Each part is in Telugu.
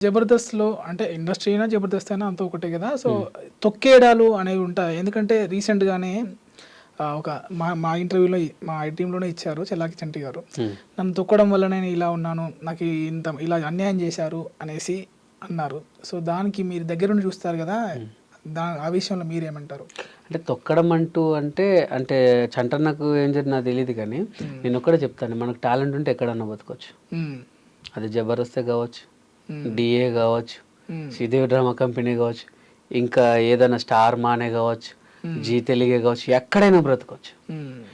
జబర్దస్త్‌లో అంటే ఇండస్ట్రీ అయినా, జబర్దస్త్ అయినా అంతా ఒకటే గదా! సో, తొక్కేయడాలు అనేవి ఉంటాయి. ఎందుకంటే రీసెంట్‌గానే ఒక మా ఇంటర్వ్యూలో మా టీమ్‌లోనే ఇచ్చారు చెల్లాకి చంటి గారు. నన్ను తొక్కడం వల్ల నేను ఇలా ఉన్నాను. నాకు ఇంత ఇలా అన్యాయం చేశారు అనేసి అన్నారు. సో, దానికి మీరు దగ్గరుండి చూస్తారు గదా! ఆ విషయంలో మీరేమంటారు? అంటే తొక్కడం అంటూ అంటే చంటన్నకు ఏం జరిగిందో నాకు తెలీదు కానీ నేనొక్కటే చెప్తాను. మనకు టాలెంట్ ఉంటే ఎక్కడన్నా బతకొచ్చు. హ్మ్. అది జబర్దస్తే కావచ్చు, డిఏ కావచ్చు, శ్రీదేవి డ్రామా కంపెనీ కావచ్చు, ఇంకా ఏదైనా స్టార్ మానే కావచ్చు, జీ తెలుగే కావచ్చు, ఎక్కడైనా బ్రతకొచ్చు.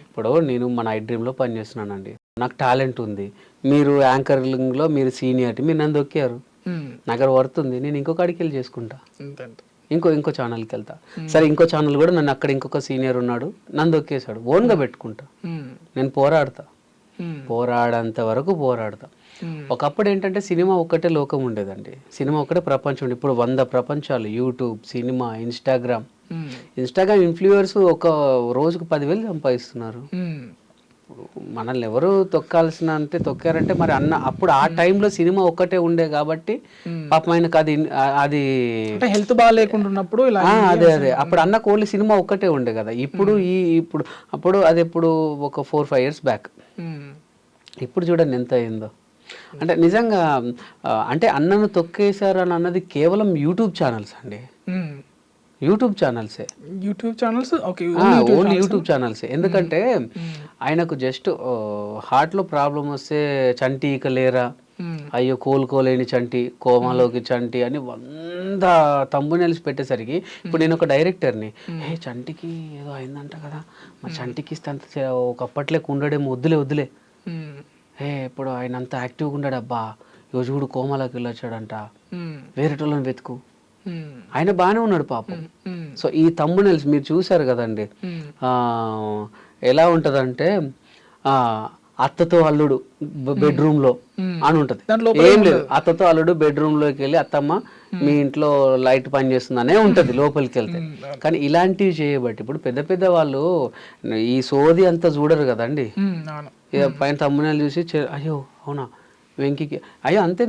ఇప్పుడు నేను మన ఐ డ్రీమ్లో పనిచేస్తున్నానండి. నాకు టాలెంట్ ఉంది. మీరు యాంకరింగ్లో మీరు సీనియారిటీ మీరు నన్ను దొక్కారు. నాకు వర్త్ ఉంది. నేను ఇంకొక అడికి వెళ్ళి చేసుకుంటా. ఇంకో ఛానల్కి వెళ్తా. సరే ఇంకో ఛానల్ కూడా నన్ను అక్కడ ఇంకొక సీనియర్ ఉన్నాడు, నన్ను దొక్కేశాడు, ఓన్గా పెట్టుకుంటా. నేను పోరాడతా, పోరాడంత వరకు పోరాడతా. ఒకప్పుడు ఏంటంటే సినిమా ఒక్కటే లోకం ఉండేదండి. సినిమా ఒక్కటే ప్రపంచం ఉండే. ఇప్పుడు 100 ప్రపంచాలు. యూట్యూబ్, సినిమా, ఇన్స్టాగ్రామ్ ఇన్ఫ్లుయర్స్ ఒక రోజుకు 10,000 సంపాదిస్తున్నారు. మనల్ని ఎవరు తొక్కాల్సిన తొక్కారంటే మరి అప్పుడు ఆ టైంలో సినిమా ఒక్కటే ఉండే కాబట్టి పాపం ఆయనకు అది హెల్త్ బాగా లేకుండా ఉన్నప్పుడు అదే అప్పుడు అన్నకు ఓన్లీ సినిమా ఒక్కటే ఉండే కదా. అప్పుడు అది ఎప్పుడు ఒక 4-5 years బ్యాక్. ఇప్పుడు చూడండి ఎంత అయిందో. అంటే నిజంగా అంటే అన్నను తొక్కేశారు అని అన్నది కేవలం యూట్యూబ్ ఛానల్స్ అండి. యూట్యూబ్ ఛానల్సే. ఓన్లీ యూట్యూబ్ ఛానల్సే. ఎందుకంటే ఆయనకు జస్ట్ హార్ట్లో ప్రాబ్లం వస్తే చంటి ఇక లేరా, అయ్యో కోలుకోలేని చంటి, కోమాలోకి చంటి అని 100 థంబ్నెయిల్స్ పెట్టేసరికి ఇప్పుడు నేను ఒక డైరెక్టర్ని, చంటికి ఏదో అయిందంట కదా, మరి చంటికి ఇస్తే అంత ఒకప్పట్లేక ఉండడేమో, వద్దులే ఇప్పుడు ఆయన అంత యాక్టివ్గా ఉన్నాడు, అబ్బా ఈరోజు కూడా కోమాలోకి వెళ్ళొచ్చాడంట, వేరేటోళ్ళని వెతుకు. ఆయన బాగానే ఉన్నాడు పాపం. సో ఈ థంబ్నెయిల్స్ మీరు చూసారు కదండి, ఎలా ఉంటదంటే అత్తతో అల్లుడు బెడ్రూమ్లో అని ఉంటది. ఏం లేదు, అత్తతో అల్లుడు బెడ్రూమ్లోకి వెళ్ళి అత్తమ్మ మీ ఇంట్లో లైట్ పని చేస్తుందనే ఉంటది లోపలికి వెళ్తే. కానీ ఇలాంటివి చేయబట్టి ఇప్పుడు పెద్ద వాళ్ళు ఈ సోది అంతా చూడరు కదండి. పైన థంబ్నెయిల్ చూసి అయ్యో అవునా వెంకీకి అయ్యో అంతే.